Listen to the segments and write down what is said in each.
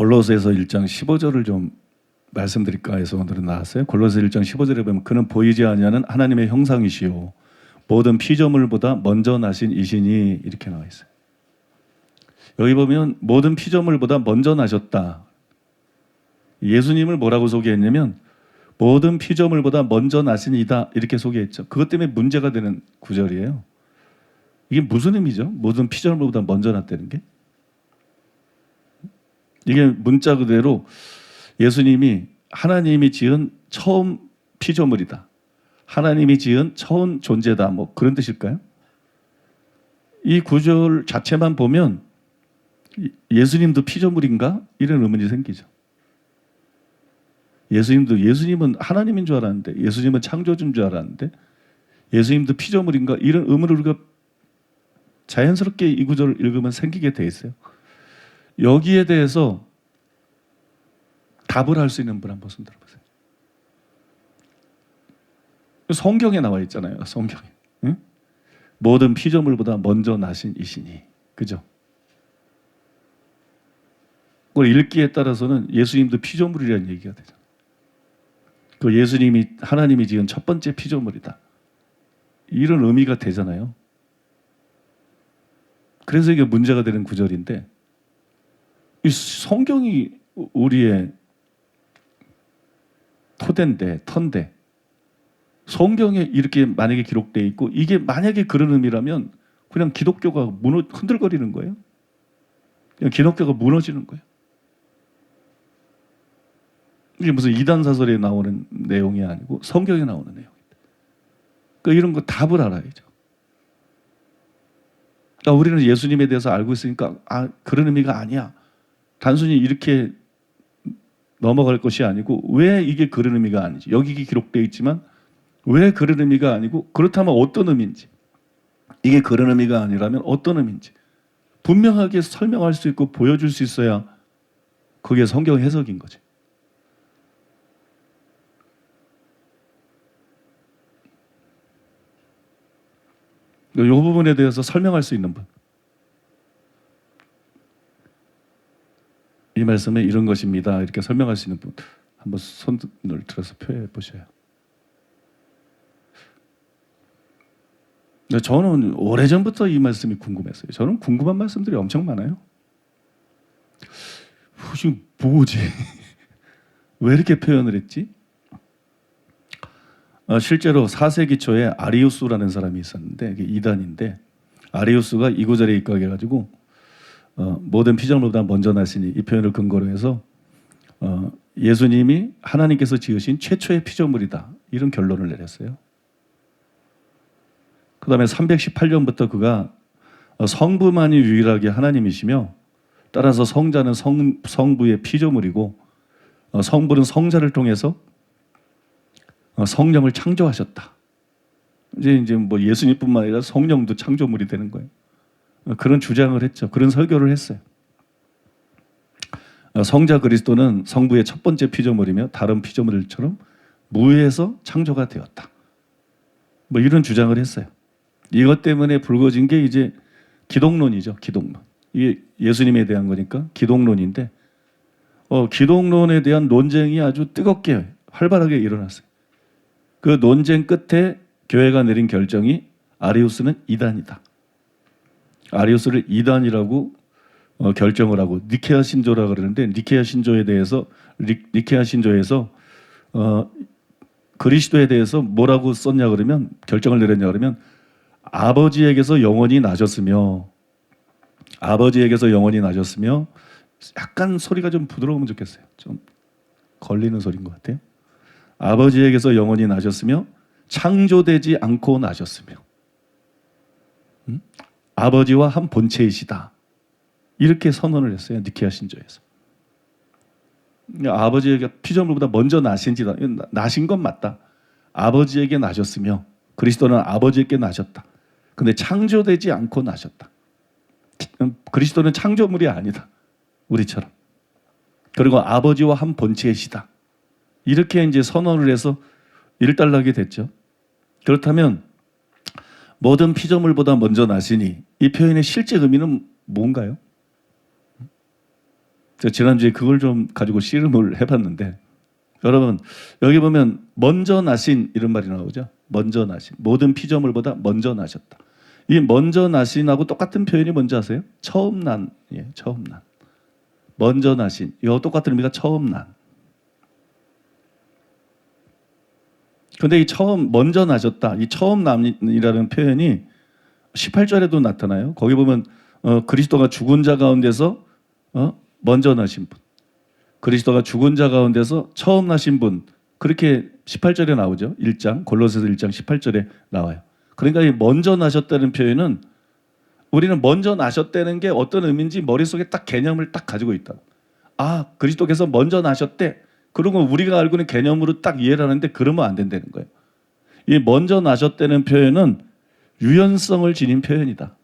골로새서 1장 15절을 좀 말씀드릴까 해서 오늘은 나왔어요. 골로새 1장 15절에 보면 그는 보이지 아니하는 하나님의 형상이시요 모든 피조물보다 먼저 나신 이시니 이렇게 나와 있어요. 여기 보면 모든 피조물보다 먼저 나셨다. 예수님을 뭐라고 소개했냐면 모든 피조물보다 먼저 나신 이다 이렇게 소개했죠. 그것 때문에 문제가 되는 구절이에요. 이게 무슨 의미죠? 모든 피조물보다 먼저 났다는 게? 이게 문자 그대로 예수님이 하나님이 지은 처음 피조물이다. 하나님이 지은 처음 존재다. 뭐 그런 뜻일까요? 이 구절 자체만 보면 예수님도 피조물인가? 이런 의문이 생기죠. 예수님은 하나님인 줄 알았는데, 예수님은 창조주인 줄 알았는데, 예수님도 피조물인가? 이런 의문을 우리가 자연스럽게 이 구절을 읽으면 생기게 돼 있어요. 여기에 대해서 답을 할 수 있는 분 한번 손 들어보세요. 성경에 나와 있잖아요. 성경에. 응? 모든 피조물보다 먼저 나신 이시니. 그죠? 그걸 읽기에 따라서는 예수님도 피조물이라는 얘기가 되잖아요. 그 예수님이 하나님이 지은 첫 번째 피조물이다. 이런 의미가 되잖아요. 그래서 이게 문제가 되는 구절인데 이 성경이 우리의 터인데 성경에 이렇게 만약에 기록되어 있고 이게 만약에 그런 의미라면 그냥 기독교가 흔들거리는 거예요. 그냥 기독교가 무너지는 거예요. 이게 무슨 이단 사설에 나오는 내용이 아니고 성경에 나오는 내용입니다. 그러니까 이런 거 답을 알아야죠. 그러니까 우리는 예수님에 대해서 알고 있으니까 그런 의미가 아니야. 단순히 이렇게 넘어갈 것이 아니고 왜 이게 그런 의미가 아니지? 여기 기록되어 있지만 왜 그런 의미가 아니고 그렇다면 어떤 의미인지 이게 그런 의미가 아니라면 어떤 의미인지 분명하게 설명할 수 있고 보여줄 수 있어야 그게 성경 해석인 거지. 이 부분에 대해서 설명할 수 있는 분. 이 말씀에 이런 것입니다. 이렇게 설명할 수 있는 분. 한번 손을 들어서 표현해 보셔요. 저는 오래전부터 이 말씀이 궁금했어요. 저는 궁금한 말씀들이 엄청 많아요. 지금 뭐지? 왜 이렇게 표현을 했지? 실제로 4세기 초에 아리우스라는 사람이 있었는데 이게 이단인데 아리우스가 이 구절에 입각해가지고 모든 피조물보다 먼저 나시니 이 표현을 근거로 해서 예수님이 하나님께서 지으신 최초의 피조물이다 이런 결론을 내렸어요. 그 다음에 318년부터 그가 성부만이 유일하게 하나님이시며 따라서 성자는 성부의 피조물이고 성부는 성자를 통해서 성령을 창조하셨다. 이제 뭐 예수님뿐만 아니라 성령도 창조물이 되는 거예요. 그런 주장을 했죠. 그런 설교를 했어요. 성자 그리스도는 성부의 첫 번째 피조물이며 다른 피조물들처럼 무에서 창조가 되었다. 뭐 이런 주장을 했어요. 이것 때문에 불거진 게 이제 기독론이죠. 기독론. 이게 예수님에 대한 거니까 기독론인데 기독론에 대한 논쟁이 아주 뜨겁게 활발하게 일어났어요. 그 논쟁 끝에 교회가 내린 결정이 아리우스는 이단이다. 아리우스를 이단이라고 결정을 하고 니케아 신조라고 그러는데 니케아 신조에서 그리스도에 대해서 뭐라고 썼냐 그러면 결정을 내렸냐 그러면 아버지에게서 영원히 나셨으며 약간 소리가 좀 부드러우면 좋겠어요. 좀 걸리는 소리인 것 같아요. 아버지에게서 영원히 나셨으며 창조되지 않고 나셨으며 아버지와 한 본체이시다. 이렇게 선언을 했어요. 니케아 신조에서. 아버지에게 피조물보다 먼저 나신 건 맞다. 아버지에게 나셨으며 그리스도는 아버지에게 나셨다. 근데 창조되지 않고 나셨다. 그리스도는 창조물이 아니다. 우리처럼. 그리고 아버지와 한 본체이시다. 이렇게 이제 선언을 해서 일단락이 됐죠. 그렇다면 모든 피조물보다 먼저 나시니 이 표현의 실제 의미는 뭔가요? 제가 지난주에 그걸 좀 가지고 씨름을 해봤는데, 여러분 여기 보면 먼저 나신 이런 말이 나오죠. 먼저 나신, 모든 피조물보다 먼저 나셨다. 이 먼저 나신하고 똑같은 표현이 뭔지 아세요? 처음 난. 예, 처음 난. 먼저 나신, 이거 똑같은 의미가 처음 난. 근데 이 처음, 먼저 나셨다, 이 처음 남이라는 표현이 18절에도 나타나요. 거기 보면 그리스도가 죽은 자 가운데서 먼저 나신 분, 그리스도가 죽은 자 가운데서 처음 나신 분, 그렇게 18절에 나오죠. 1장 골로새서 1장 18절에 나와요. 그러니까 이 먼저 나셨다는 표현은, 우리는 먼저 나셨다는 게 어떤 의미인지 머릿속에 딱 개념을 딱 가지고 있다. 아, 그리스도께서 먼저 나셨대. 그런 거 우리가 알고 있는 개념으로 딱 이해를 하는데 그러면 안 된다는 거예요. 이 먼저 나셨다는 표현은 유연성을 지닌 표현이다.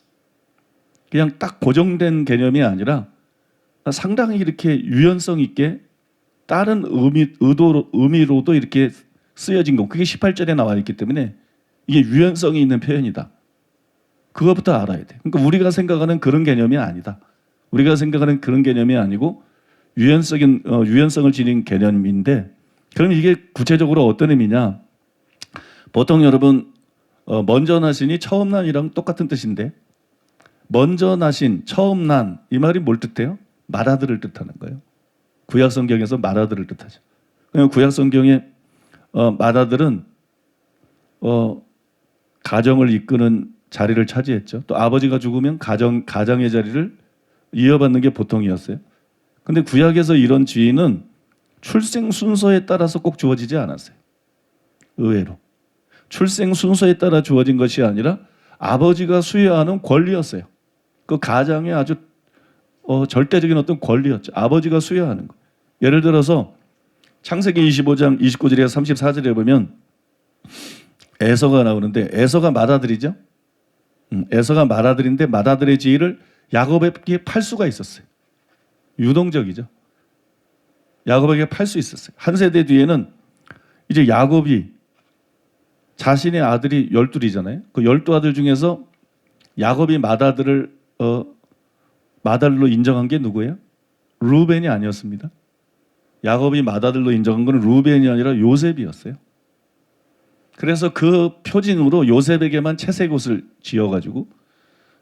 그냥 딱 고정된 개념이 아니라 상당히 이렇게 유연성 있게 다른 의미로도 이렇게 쓰여진 거. 그게 18절에 나와 있기 때문에 이게 유연성이 있는 표현이다. 그것부터 알아야 돼. 그러니까 우리가 생각하는 그런 개념이 아니다. 우리가 생각하는 그런 개념이 아니고 유연성을 지닌 개념인데, 그럼 이게 구체적으로 어떤 의미냐? 보통 여러분 먼저 나신이 처음 난이랑 똑같은 뜻인데, 먼저 나신, 처음 난, 이 말이 뭘 뜻해요? 맏아들을 뜻하는 거예요. 구약 성경에서 맏아들을 뜻하죠. 그냥 구약 성경에 맏아들은 가정을 이끄는 자리를 차지했죠. 또 아버지가 죽으면 가장의 자리를 이어받는 게 보통이었어요. 근데 구약에서 이런 지위는 출생 순서에 따라서 꼭 주어지지 않았어요. 의외로. 출생 순서에 따라 주어진 것이 아니라 아버지가 수여하는 권리였어요. 그 가장의 아주 절대적인 어떤 권리였죠. 아버지가 수여하는 거. 예를 들어서 창세기 25장 29절에 34절에 보면 에서가 나오는데, 에서가 맏아들이죠. 에서가 맏아들인데 맏아들의 지위를 야곱에게 팔 수가 있었어요. 유동적이죠. 야곱에게 팔 수 있었어요. 한 세대 뒤에는 이제 야곱이 자신의 아들이 12이잖아요. 그 12아들 중에서 야곱이 맏아들을 맏아들로 인정한 게 누구예요? 루벤이 아니었습니다. 야곱이 맏아들로 인정한 건 루벤이 아니라 요셉이었어요. 그래서 그 표징으로 요셉에게만 채색 옷을 지어가지고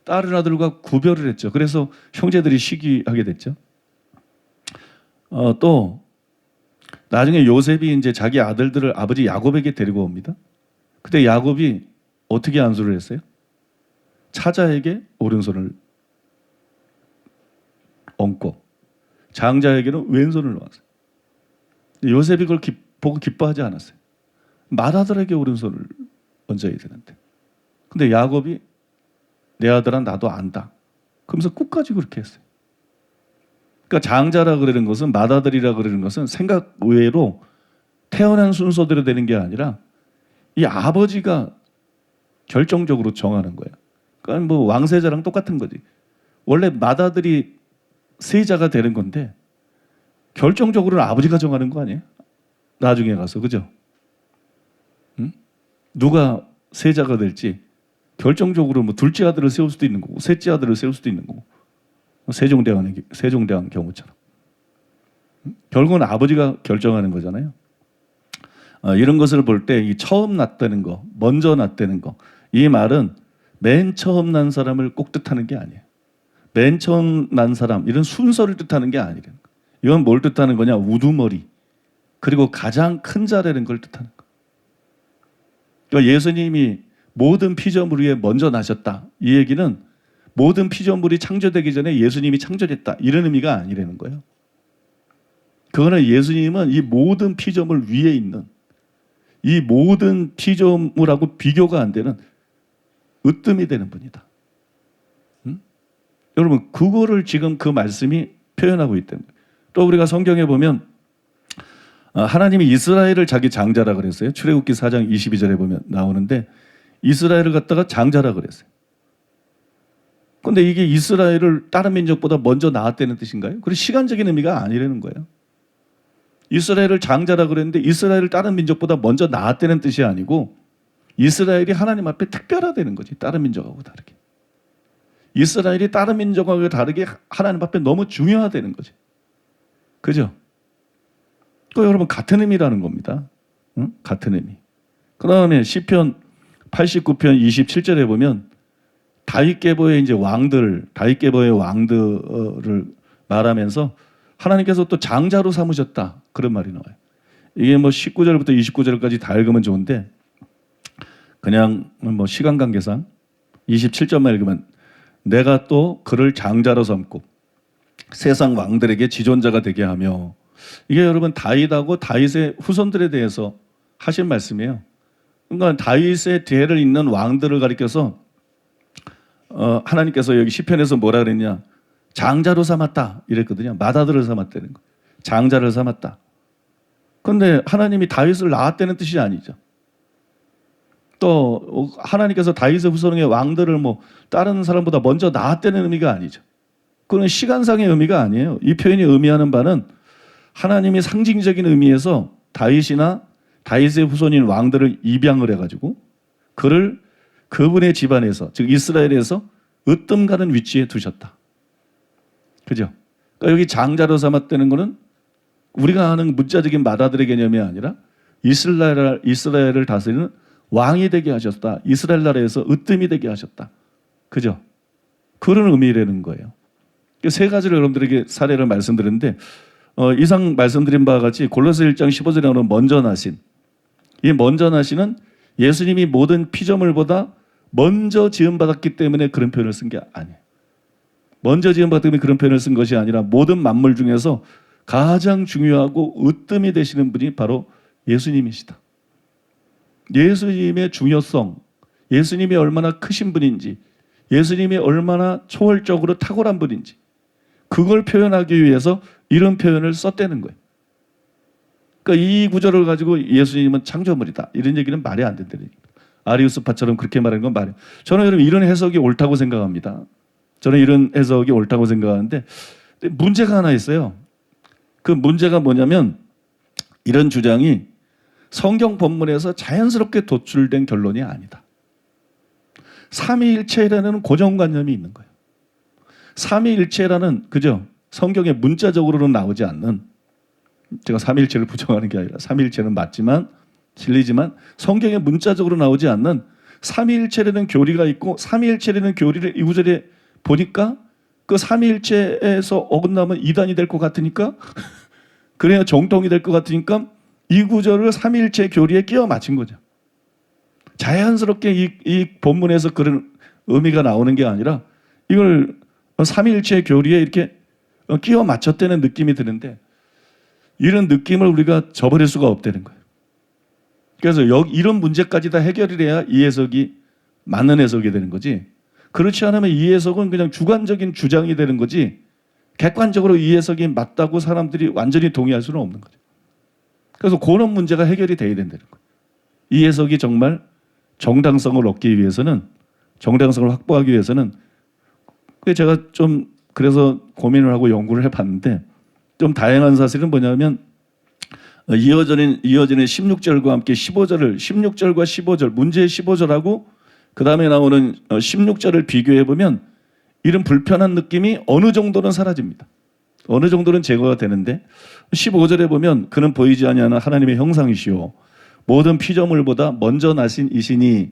다른 아들과 구별을 했죠. 그래서 형제들이 시기하게 됐죠. 또 나중에 요셉이 이제 자기 아들들을 아버지 야곱에게 데리고 옵니다. 그때 야곱이 어떻게 안수를 했어요? 차자에게 오른손을 얹고 장자에게는 왼손을 놓았어요. 요셉이 그걸 보고 기뻐하지 않았어요. 맏아들에게 오른손을 얹어야 되는데, 근데 야곱이 내 아들아 나도 안다, 그러면서 끝까지 그렇게 했어요. 그러니까 장자라 그러는 것은, 맏아들이라 그러는 것은 생각 외로 태어난 순서대로 되는 게 아니라 이 아버지가 결정적으로 정하는 거예요. 그러니까 뭐 왕세자랑 똑같은 거지. 원래 맏아들이 세자가 되는 건데 결정적으로는 아버지가 정하는 거 아니에요? 나중에 가서, 그죠? 응? 누가 세자가 될지 결정적으로 뭐 둘째 아들을 세울 수도 있는 거고 셋째 아들을 세울 수도 있는 거고, 세종대왕 경우처럼. 결국은 아버지가 결정하는 거잖아요. 이런 것을 볼 때 이 처음 났다는 거, 먼저 났다는 거, 이 말은 맨 처음 난 사람을 꼭 뜻하는 게 아니에요. 맨 처음 난 사람, 이런 순서를 뜻하는 게 아니라는 거예요. 이건 뭘 뜻하는 거냐? 우두머리, 그리고 가장 큰 자라는 걸 뜻하는 거예요. 그러니까 예수님이 모든 피조물 위에 먼저 나셨다, 이 얘기는 모든 피조물이 창조되기 전에 예수님이 창조됐다, 이런 의미가 아니라는 거예요. 그거는 예수님은 이 모든 피조물 위에 있는, 이 모든 피조물하고 비교가 안 되는 으뜸이 되는 분이다. 여러분, 그거를 지금 그 말씀이 표현하고 있다는 거예요. 또 우리가 성경에 보면 하나님이 이스라엘을 자기 장자라 그랬어요. 출애굽기 4장 22절에 보면 나오는데 이스라엘을 갖다가 장자라 그랬어요. 그런데 이게 이스라엘을 다른 민족보다 먼저 낳았다는 뜻인가요? 그리고 시간적인 의미가 아니라는 거예요. 이스라엘을 장자라 그랬는데 이스라엘을 다른 민족보다 먼저 낳았다는 뜻이 아니고, 이스라엘이 하나님 앞에 특별하다는 거지. 다른 민족하고 다르게. 이스라엘이 다른 민족하고 다르게 하나님 앞에 너무 중요하다는 거지. 그죠? 그 여러분 같은 의미라는 겁니다. 응? 같은 의미. 그 다음에 시편 89편 27절에 보면 다윗계보의 이제 왕들, 다윗계보의 왕들을 말하면서 하나님께서 또 장자로 삼으셨다. 그런 말이 나와요. 이게 뭐 19절부터 29절까지 다 읽으면 좋은데 그냥 뭐 시간 관계상 27절만 읽으면 내가 또 그를 장자로 삼고 세상 왕들에게 지존자가 되게 하며, 이게 여러분 다윗하고 다윗의 후손들에 대해서 하신 말씀이에요. 그러니까 다윗의 뒤를 잇는 왕들을 가리켜서 하나님께서 여기 시편에서 뭐라 그랬냐, 장자로 삼았다 이랬거든요. 맏아들을 삼았다는 거, 장자를 삼았다. 그런데 하나님이 다윗을 낳았다는 뜻이 아니죠. 또 하나님께서 다윗의 후손의 왕들을 뭐 다른 사람보다 먼저 낳았다는 의미가 아니죠. 그건 시간상의 의미가 아니에요. 이 표현이 의미하는 바는 하나님이 상징적인 의미에서 다윗이나 다윗의 후손인 왕들을 입양을 해가지고 그를 그분의 집안에서, 즉 이스라엘에서 으뜸가는 위치에 두셨다. 그죠? 그러니까 여기 장자로 삼았다는 것은 우리가 아는 문자적인 맏아들의 개념이 아니라 이스라엘을 다스리는 왕이 되게 하셨다. 이스라엘 나라에서 으뜸이 되게 하셨다. 그죠? 그런 의미라는 거예요. 세 가지를 여러분들에게 사례를 말씀드렸는데 이상 말씀드린 바와 같이 골로새 1장 15절에 나오는 먼저 나신, 이 먼저 나신은 예수님이 모든 피조물보다 먼저 지음받았기 때문에 그런 표현을 쓴 게 아니에요. 먼저 지음받았기 때문에 그런 표현을 쓴 것이 아니라 모든 만물 중에서 가장 중요하고 으뜸이 되시는 분이 바로 예수님이시다. 예수님의 중요성, 예수님이 얼마나 크신 분인지, 예수님이 얼마나 초월적으로 탁월한 분인지, 그걸 표현하기 위해서 이런 표현을 썼다는 거예요. 그러니까 이 구절을 가지고 예수님은 창조물이다, 이런 얘기는 말이 안 된다는 얘기입니다. 아리우스파처럼 그렇게 말하는 건 말이에요. 저는 여러분 이런 해석이 옳다고 생각합니다. 저는 이런 해석이 옳다고 생각하는데 문제가 하나 있어요. 그 문제가 뭐냐면 이런 주장이 성경 본문에서 자연스럽게 도출된 결론이 아니다. 삼위일체라는 고정관념이 있는 거예요. 삼위일체라는, 그죠? 성경에 문자적으로는 나오지 않는, 제가 삼위일체를 부정하는 게 아니라 삼위일체는 맞지만 진리지만 성경에 문자적으로 나오지 않는 삼위일체라는 교리가 있고, 삼위일체라는 교리를 이 구절에 보니까 그 삼위일체에서 어긋나면 이단이 될 것 같으니까 그래야 정통이 될 것 같으니까 이 구절을 삼위일체 교리에 끼워 맞춘 거죠. 자연스럽게 이 본문에서 그런 의미가 나오는 게 아니라 이걸 삼위일체 교리에 이렇게 끼워 맞췄다는 느낌이 드는데, 이런 느낌을 우리가 저버릴 수가 없다는 거예요. 그래서 이런 문제까지 다 해결을 해야 이 해석이 맞는 해석이 되는 거지, 그렇지 않으면 이 해석은 그냥 주관적인 주장이 되는 거지 객관적으로 이 해석이 맞다고 사람들이 완전히 동의할 수는 없는 거죠. 그래서 그런 문제가 해결이 돼야 된다는 거예요. 이 해석이 정말 정당성을 얻기 위해서는, 정당성을 확보하기 위해서는, 제가 좀 그래서 고민을 하고 연구를 해봤는데 좀 다양한 사실은 뭐냐면 이어지는 16절과 함께 15절을, 16절과 15절, 문제의 15절하고 그 다음에 나오는 16절을 비교해보면 이런 불편한 느낌이 어느 정도는 사라집니다. 어느 정도는 제거가 되는데 15절에 보면 그는 보이지 아니하는 하나님의 형상이시오, 모든 피조물보다 먼저 나신 이시니,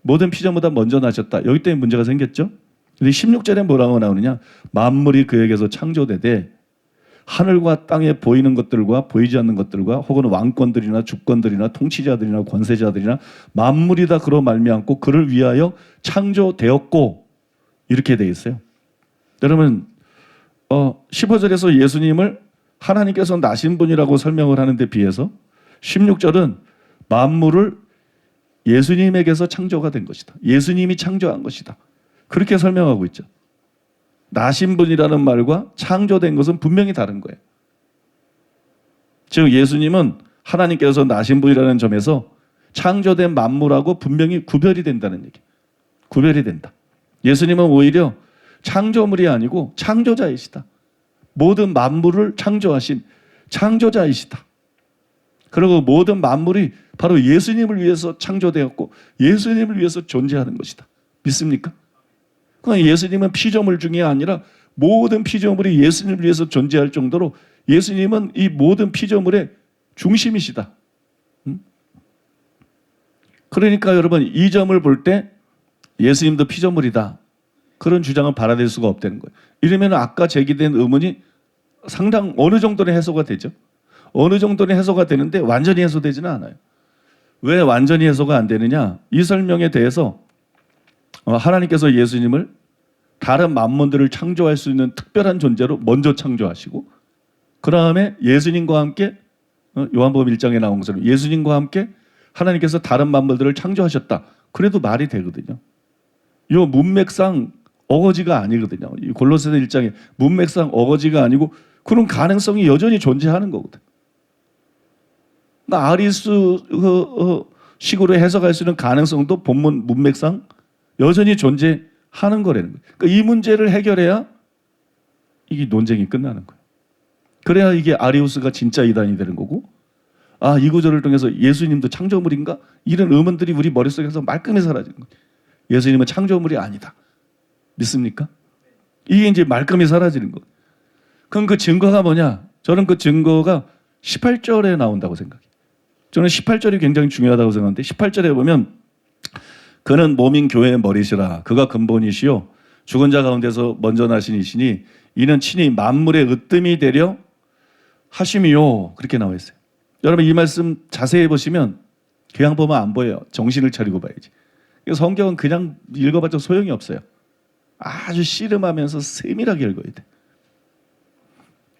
모든 피조물보다 먼저 나셨다. 여기 때문에 문제가 생겼죠. 근데 16절에 뭐라고 나오느냐, 만물이 그에게서 창조되되 하늘과 땅에 보이는 것들과 보이지 않는 것들과 혹은 왕권들이나 주권들이나 통치자들이나 권세자들이나 만물이 다 그로 말미암고 그를 위하여 창조되었고, 이렇게 돼 있어요. 여러분 15절에서 예수님을 하나님께서 나신 분이라고 설명을 하는데 비해서 16절은 만물을 예수님에게서 창조가 된 것이다, 예수님이 창조한 것이다, 그렇게 설명하고 있죠. 나신 분이라는 말과 창조된 것은 분명히 다른 거예요. 즉 예수님은 하나님께서 나신 분이라는 점에서 창조된 만물하고 분명히 구별이 된다는 얘기. 구별이 된다. 예수님은 오히려 창조물이 아니고 창조자이시다. 모든 만물을 창조하신 창조자이시다. 그리고 모든 만물이 바로 예수님을 위해서 창조되었고 예수님을 위해서 존재하는 것이다. 믿습니까? 그러니까 예수님은 피조물 중에 아니라 모든 피조물이 예수님을 위해서 존재할 정도로 예수님은 이 모든 피조물의 중심이시다. 그러니까 여러분 이 점을 볼 때 예수님도 피조물이다. 그런 주장은 받아들일 수가 없다는 거예요. 이러면 아까 제기된 의문이 상당 어느 정도는 해소가 되죠. 어느 정도는 해소가 되는데 완전히 해소되지는 않아요. 왜 완전히 해소가 안 되느냐? 이 설명에 대해서 하나님께서 예수님을 다른 만물들을 창조할 수 있는 특별한 존재로 먼저 창조하시고 그 다음에 예수님과 함께 요한복음 1장에 나온 것처럼 예수님과 함께 하나님께서 다른 만물들을 창조하셨다. 그래도 말이 되거든요. 이 문맥상 어거지가 아니거든요. 이 골로새서 1장에 문맥상 어거지가 아니고 그런 가능성이 여전히 존재하는 거거든. 아리스식으로 해석할 수 있는 가능성도 본문 문맥상 여전히 존재하는 거라는 거예요. 그러니까 이 문제를 해결해야 이게 논쟁이 끝나는 거예요. 그래야 이게 아리우스가 진짜 이단이 되는 거고 이 구절을 통해서 예수님도 창조물인가? 이런 의문들이 우리 머릿속에서 말끔히 사라지는 거예요. 예수님은 창조물이 아니다. 믿습니까? 이게 이제 말끔히 사라지는 거예요. 그럼 그 증거가 뭐냐? 저는 그 증거가 18절에 나온다고 생각해요. 저는 18절이 굉장히 중요하다고 생각하는데 18절에 보면 그는 몸인 교회의 머리시라 그가 근본이시요 죽은 자 가운데서 먼저 나신 이시니 이는 친히 만물의 으뜸이 되려 하심이요 그렇게 나와 있어요. 여러분 이 말씀 자세히 보시면 그냥 보면 안 보여요. 정신을 차리고 봐야지. 성경은 그냥 읽어봤자 소용이 없어요. 아주 씨름하면서 세밀하게 읽어야 돼.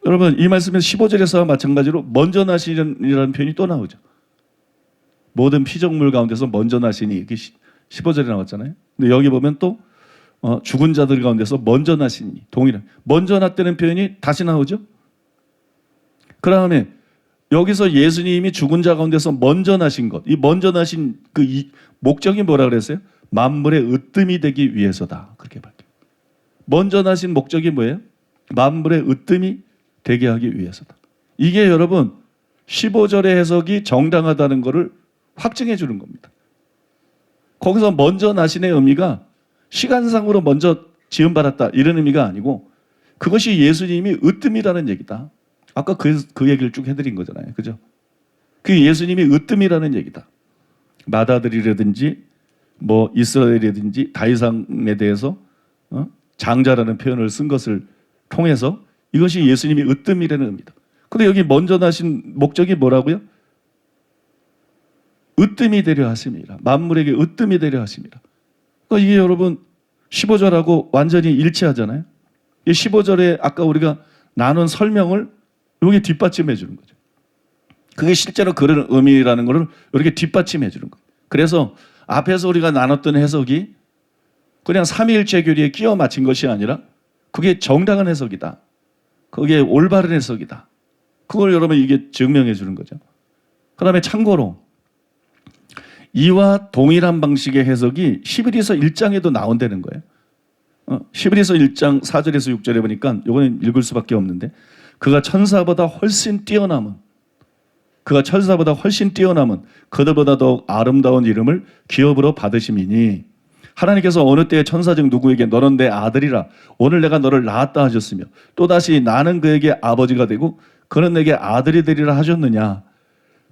여러분 이 말씀은 15절에서와 마찬가지로 먼저 나시이라는 표현이 또 나오죠. 모든 피조물 가운데서 먼저 나시니 이게 15절에 나왔잖아요. 근데 여기 보면 또 죽은 자들 가운데서 먼저 나시니 동일한 먼저 났다는 표현이 다시 나오죠. 그 다음에 여기서 예수님이 죽은 자 가운데서 먼저 나신 것, 이 먼저 나신 그 목적이 뭐라 그랬어요? 만물의 으뜸이 되기 위해서다. 그렇게 밝혀요. 먼저 나신 목적이 뭐예요? 만물의 으뜸이 되게 하기 위해서다. 이게 여러분 15절의 해석이 정당하다는 것을 확증해 주는 겁니다. 거기서 먼저 나신의 의미가 시간상으로 먼저 지음받았다 이런 의미가 아니고 그것이 예수님이 으뜸이라는 얘기다. 아까 그 얘기를 쭉 해드린 거잖아요. 그죠? 그 예수님이 으뜸이라는 얘기다. 마다들이라든지 뭐 이스라엘이라든지 다이상에 대해서 장자라는 표현을 쓴 것을 통해서 이것이 예수님이 으뜸이라는 의미다. 근데 여기 먼저 나신 목적이 뭐라고요? 으뜸이 되려 하심이라. 만물에게 으뜸이 되려 하심이라. 그러니까 이게 여러분 15절하고 완전히 일치하잖아요. 이 15절에 아까 우리가 나눈 설명을 여기 뒷받침해 주는 거죠. 그게 실제로 그런 의미라는 것을 이렇게 뒷받침해 주는 거예요. 그래서 앞에서 우리가 나눴던 해석이 그냥 삼위일체 교리에 끼워 맞춘 것이 아니라 그게 정당한 해석이다. 그게 올바른 해석이다. 그걸 여러분 이게 증명해 주는 거죠. 그 다음에 참고로 이와 동일한 방식의 해석이 히브리서 1장에도 나온다는 거예요. 히브리서 1장 4절에서 6절에 보니까 이거는 읽을 수밖에 없는데 그가 천사보다 훨씬 뛰어남은 그들보다 더 아름다운 이름을 기업으로 받으심이니 하나님께서 어느 때에 천사 중 누구에게 너는 내 아들이라 오늘 내가 너를 낳았다 하셨으며 또다시 나는 그에게 아버지가 되고 그는 내게 아들이 되리라 하셨느냐.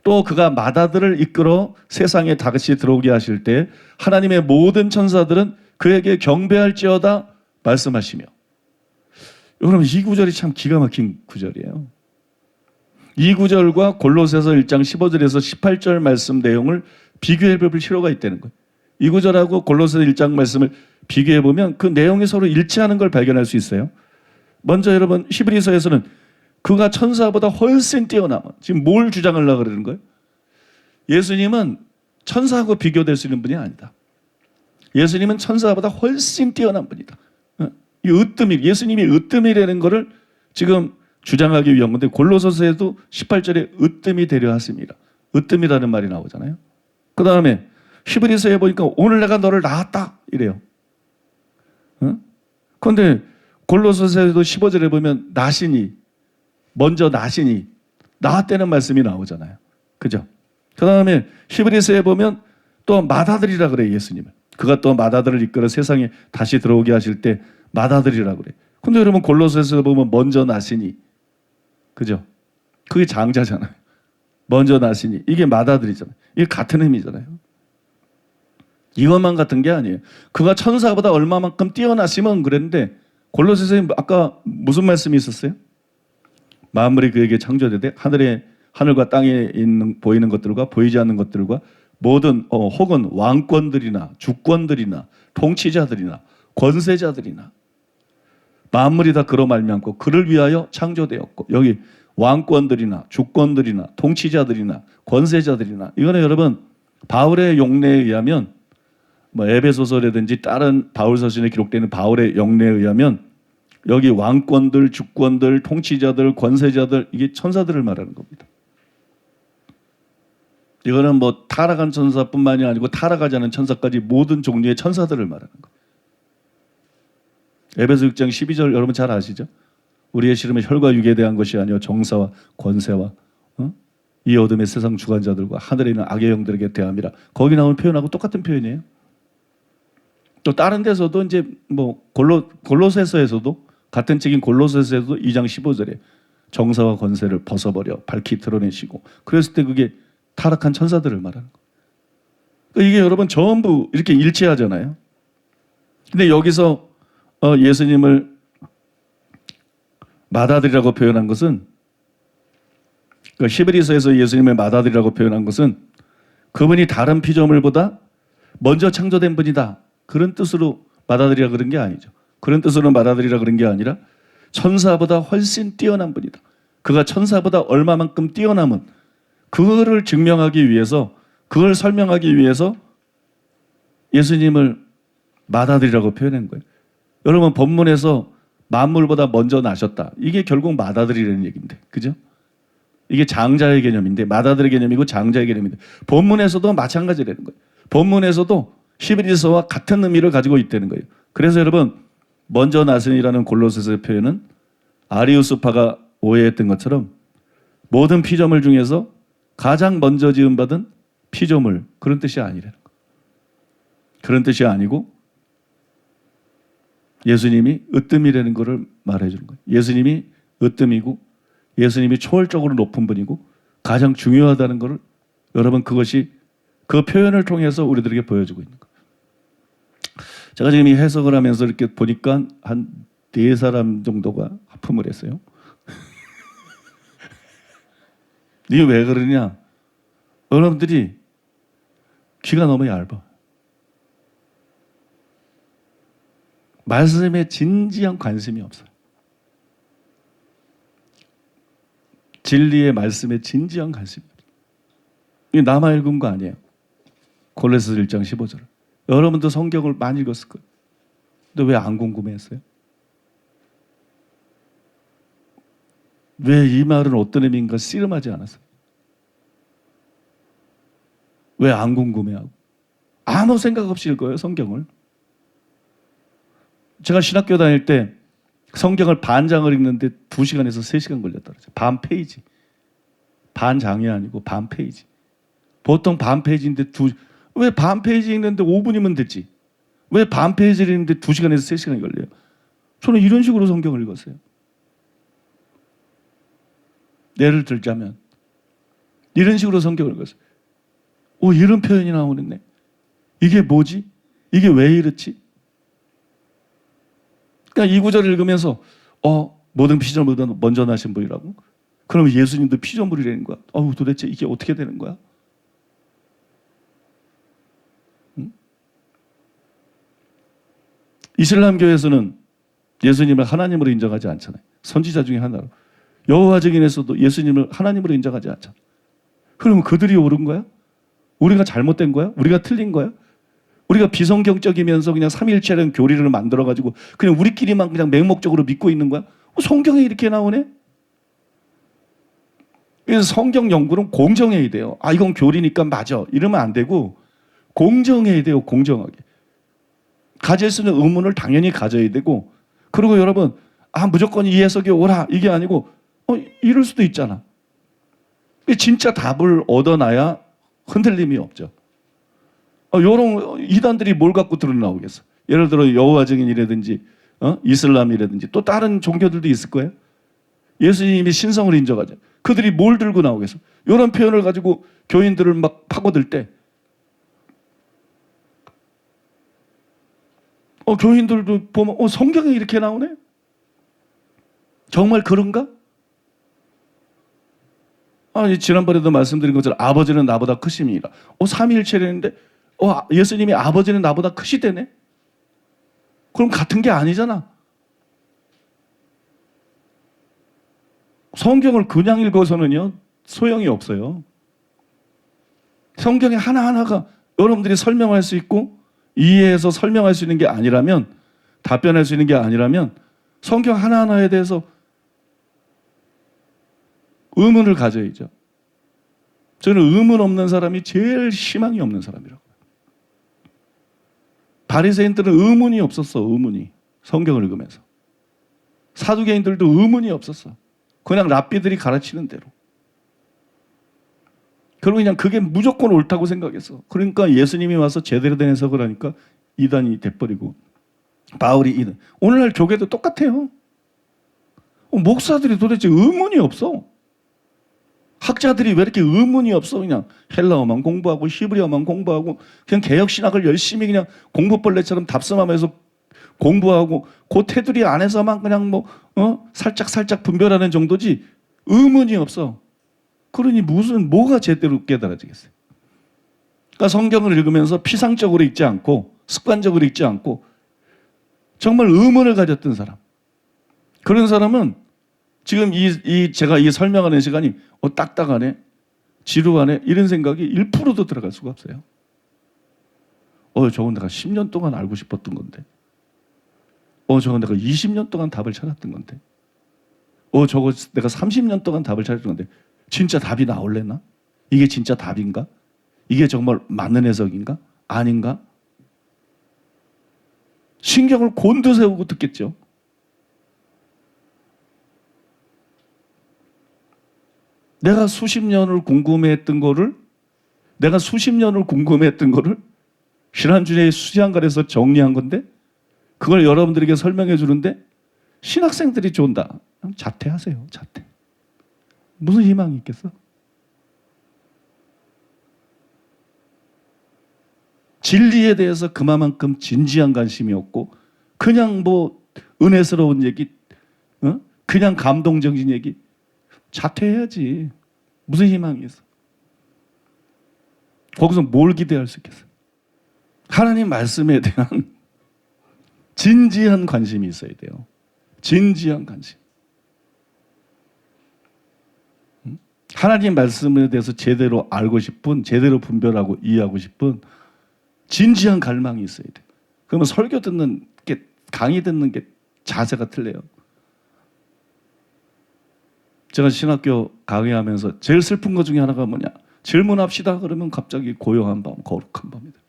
또 그가 마다들을 이끌어 세상에 다시 들어오게 하실 때 하나님의 모든 천사들은 그에게 경배할지어다 말씀하시며. 여러분 이 구절이 참 기가 막힌 구절이에요. 이 구절과 골로새서 1장 15절에서 18절 말씀 내용을 비교해 볼 필요가 있다는 거예요. 이 구절하고 골로새서 1장 말씀을 비교해 보면 그 내용이 서로 일치하는 걸 발견할 수 있어요. 먼저 여러분 히브리서에서는 그가 천사보다 훨씬 뛰어남은 지금 뭘 주장하려고 그러는 거예요? 예수님은 천사하고 비교될 수 있는 분이 아니다. 예수님은 천사보다 훨씬 뛰어난 분이다. 이 으뜸이 예수님이 으뜸이라는 것을 지금 주장하기 위한 건데 골로새서에도 18절에 으뜸이 되려 하심이라. 으뜸이라는 말이 나오잖아요. 그 다음에 히브리서에 보니까 오늘 내가 너를 낳았다 이래요. 그런데 골로새서에도 15절에 보면 나시니 먼저 나시니 낳았다는 말씀이 나오잖아요. 그죠? 그 다음에 히브리서에 보면 또 맏아들이라 그래 예수님을. 그가 또 맏아들을 이끌어 세상에 다시 들어오게 하실 때 맏아들이라 그래. 근데 여러분 골로새서 보면 먼저 나시니, 그죠? 그게 장자잖아요. 먼저 나시니, 이게 맏아들이잖아요. 이게 같은 의미잖아요. 이것만 같은 게 아니에요. 그가 천사보다 얼마만큼 뛰어나시면 그랬는데, 골로새서에 아까 무슨 말씀이 있었어요? 만물이 그에게 창조되되 하늘과 땅에 있는 보이는 것들과 보이지 않는 것들과 모든 혹은 왕권들이나 주권들이나 통치자들이나 권세자들이나 만물이 다 그로 말미암고 그를 위하여 창조되었고, 여기 왕권들이나 주권들이나 통치자들이나 권세자들이나, 이거는 여러분 바울의 용례에 의하면, 뭐 에베소서라든지 다른 바울 서신에 기록되는 바울의 용례에 의하면 여기 왕권들, 주권들, 통치자들, 권세자들, 이게 천사들을 말하는 겁니다. 이거는 뭐 타락한 천사뿐만이 아니고 타락하지 않은 천사까지 모든 종류의 천사들을 말하는 거예요. 에베소 6장 12절 여러분 잘 아시죠? 우리의 씨름은 혈과 육에 대한 것이 아니요 정사와 권세와 이 어둠의 세상 주관자들과 하늘에 있는 악의 영들에게 대함이라. 거기 나오는 표현하고 똑같은 표현이에요. 또 다른 데서도 이제 뭐 골로새서에서도, 같은 책인 골로새서에서도 2장 15절에 정사와 권세를 벗어버려 밝히 드러내시고, 그랬을 때 그게 타락한 천사들을 말하는 거예요. 그러니까 이게 여러분 전부 이렇게 일치하잖아요. 근데 여기서 예수님을 맏아들이라고 표현한 것은, 히브리서에서 예수님을 맏아들이라고 표현한 것은 그분이 다른 피조물보다 먼저 창조된 분이다, 그런 뜻으로 맏아들이라 그런 게 아니죠. 그런 뜻으로 맏아들이라 그런 게 아니라 천사보다 훨씬 뛰어난 분이다. 그가 천사보다 얼마만큼 뛰어남은, 그거를 증명하기 위해서, 그걸 설명하기 위해서 예수님을 맏아들이라고 표현한 거예요. 여러분 본문에서 만물보다 먼저 나셨다, 이게 결국 맏아들이라는 얘기인데, 그죠? 이게 장자의 개념인데, 맏아들의 개념이고 장자의 개념인데, 본문에서도 마찬가지라는 거예요. 본문에서도 히브리서와 같은 의미를 가지고 있다는 거예요. 그래서 여러분 먼저 나신이라는 골로새서의 표현은 아리우스파가 오해했던 것처럼 모든 피조물 중에서 가장 먼저 지음받은 피조물, 그런 뜻이 아니라는 거예요. 그런 뜻이 아니고 예수님이 으뜸이라는 것을 말해 주는 거예요. 예수님이 으뜸이고 예수님이 초월적으로 높은 분이고 가장 중요하다는 것을, 여러분 그것이 그 표현을 통해서 우리들에게 보여주고 있는 거예요. 제가 지금 이 해석을 하면서 이렇게 보니까 한 4사람 정도가 하품을 했어요. 이게 왜 그러냐? 여러분들이 귀가 너무 얇아. 말씀에 진지한 관심이 없어요. 진리의 말씀에 진지한 관심이 없어요. 이게 남아 읽은 거 아니에요. 골로새서 1장 15절. 여러분도 성경을 많이 읽었을 거예요. 근데 왜 안 궁금해했어요? 왜 이 말은 어떤 의미인가 씨름하지 않았어요? 왜 안 궁금해하고 아무 생각 없이 읽어요, 성경을? 제가 신학교 다닐 때 성경을 반장을 읽는데 2시간에서 3시간 걸렸다 그러죠. 반 페이지. 반장이 아니고 반 페이지. 보통 반 페이지인데 왜 반 페이지 읽는데 5분이면 됐지? 왜 반 페이지를 읽는데 2시간에서 3시간이 걸려요? 저는 이런 식으로 성경을 읽었어요. 예를 들자면 이런 식으로 성경을 읽었어요. 이런 표현이 나오네. 이게 뭐지? 이게 왜 이렇지? 그러니까 이 구절을 읽으면서 모든 피조물보다 먼저 나신 분이라고? 그러면 예수님도 피조물이라는 거야? 도대체 이게 어떻게 되는 거야? 이슬람교에서는 예수님을 하나님으로 인정하지 않잖아요. 선지자 중에 하나로. 여호와 증인에서도 예수님을 하나님으로 인정하지 않잖아요. 그러면 그들이 옳은 거야? 우리가 잘못된 거야? 우리가 틀린 거야? 우리가 비성경적이면서 그냥 삼위일체라는 교리를 만들어가지고 그냥 우리끼리만 그냥 맹목적으로 믿고 있는 거야? 성경에 이렇게 나오네? 그래서 성경 연구는 공정해야 돼요. 이건 교리니까 맞아, 이러면 안 되고 공정해야 돼요. 공정하게. 가질 수 있는 의문을 당연히 가져야 되고, 그리고 여러분 무조건 이 해석이 옳아 이게 아니고 이럴 수도 있잖아. 진짜 답을 얻어놔야 흔들림이 없죠. 이런 이단들이 뭘 갖고 드러나오겠어? 예를 들어 여호와 증인이라든지 이슬람이라든지 또 다른 종교들도 있을 거예요. 예수님이 신성을 인정하죠. 그들이 뭘 들고 나오겠어? 이런 표현을 가지고 교인들을 막 파고들 때 교인들도 보면 성경에 이렇게 나오네? 정말 그런가? 지난번에도 말씀드린 것처럼 아버지는 나보다 크심이라. 삼위일체라는데 예수님이 아버지는 나보다 크시대네? 그럼 같은 게 아니잖아. 성경을 그냥 읽어서는요 소용이 없어요. 성경의 하나하나가 여러분들이 설명할 수 있고 이해해서 설명할 수 있는 게 아니라면, 답변할 수 있는 게 아니라면 성경 하나하나에 대해서 의문을 가져야죠. 저는 의문 없는 사람이 제일 희망이 없는 사람이라고. 바리새인들은 의문이 없었어. 의문이. 성경을 읽으면서. 사두개인들도 의문이 없었어. 그냥 랍비들이 가르치는 대로. 그리고 그냥 그게 무조건 옳다고 생각했어. 그러니까 예수님이 와서 제대로 된 해석을 하니까 이단이 돼버리고 바울이 이단. 오늘날 교회도 똑같아요. 목사들이 도대체 의문이 없어. 학자들이 왜 이렇게 의문이 없어? 그냥 헬라어만 공부하고 히브리어만 공부하고 그냥 개혁신학을 열심히 그냥 공부벌레처럼 답습하면서 공부하고 그 테두리 안에서만 그냥 살짝 분별하는 정도지 의문이 없어. 그러니 뭐가 제대로 깨달아지겠어요? 그러니까 성경을 읽으면서 피상적으로 읽지 않고 습관적으로 읽지 않고 정말 의문을 가졌던 사람, 그런 사람은 지금 제가 이 설명하는 시간이 딱딱하네, 지루하네 이런 생각이 1%도 들어갈 수가 없어요. 저건 내가 10년 동안 알고 싶었던 건데, 저건 내가 20년 동안 답을 찾았던 건데, 저거 내가 30년 동안 답을 찾았던 건데 진짜 답이 나올래나? 이게 진짜 답인가? 이게 정말 맞는 해석인가? 아닌가? 신경을 곤두세우고 듣겠죠. 내가 수십 년을 궁금해했던 거를 지난주에 수시한갈에서 정리한 건데 그걸 여러분들에게 설명해 주는데 신학생들이 좋은다. 자퇴하세요. 자퇴. 무슨 희망이 있겠어? 진리에 대해서 그만큼 진지한 관심이 없고 그냥 은혜스러운 얘기, 그냥 감동적인 얘기, 자퇴해야지. 무슨 희망이 있어? 거기서 뭘 기대할 수 있겠어? 하나님 말씀에 대한 진지한 관심이 있어야 돼요. 진지한 관심. 하나님 말씀에 대해서 제대로 알고 싶은, 제대로 분별하고 이해하고 싶은 진지한 갈망이 있어야 돼요. 그러면 설교 듣는 게, 강의 듣는 게 자세가 틀려요. 제가 신학교 강의하면서 제일 슬픈 것 중에 하나가 뭐냐? 질문합시다 그러면 갑자기 고요한 밤, 거룩한 밤이 돼요.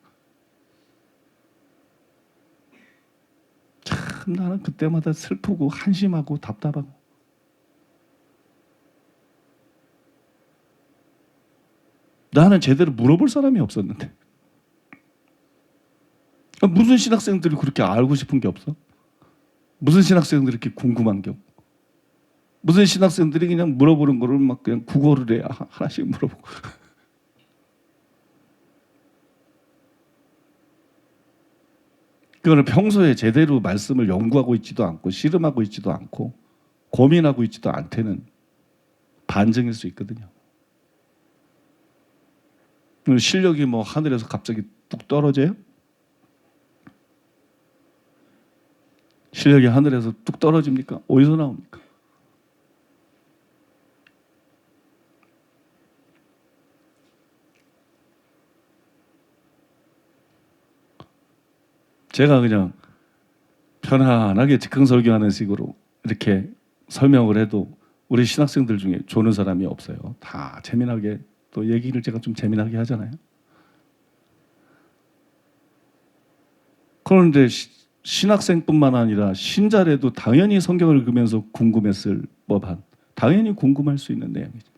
참 나는 그때마다 슬프고 한심하고 답답하고. 나는 제대로 물어볼 사람이 없었는데. 무슨 신학생들이 그렇게 알고 싶은 게 없어? 무슨 신학생들이 이렇게 궁금한 게 없고? 무슨 신학생들이 그냥 물어보는 거를 막 그냥 국어를 해야 하나씩 물어보고. 그거는 평소에 제대로 말씀을 연구하고 있지도 않고 씨름하고 있지도 않고 고민하고 있지도 않다는 반증일 수 있거든요. 실력이 하늘에서 갑자기 뚝 떨어져요? 실력이 하늘에서 뚝 떨어집니까? 어디서 나옵니까? 제가 그냥 편안하게 즉흥설교하는 식으로 이렇게 설명을 해도 우리 신학생들 중에 조는 사람이 없어요. 다 재미나게, 또 얘기를 제가 좀 재미나게 하잖아요. 그런데 신학생뿐만 아니라 신자래도 당연히 성경을 읽으면서 궁금했을 법한, 당연히 궁금할 수 있는 내용이죠.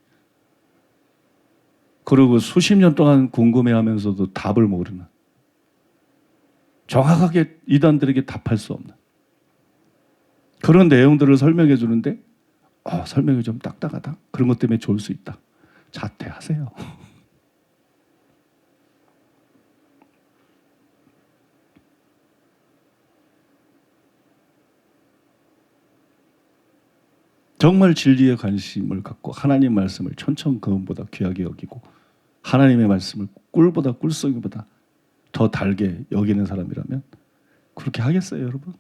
그리고 수십 년 동안 궁금해하면서도 답을 모르는, 정확하게 이단들에게 답할 수 없는, 그런 내용들을 설명해 주는데 설명이 좀 딱딱하다. 그런 것 때문에 좋을 수 있다. 자퇴하세요. 정말 진리에 관심을 갖고 하나님 말씀을 천천금보다 귀하게 여기고 하나님의 말씀을 꿀보다 꿀송이보다 더 달게 여기는 사람이라면 그렇게 하겠어요, 여러분?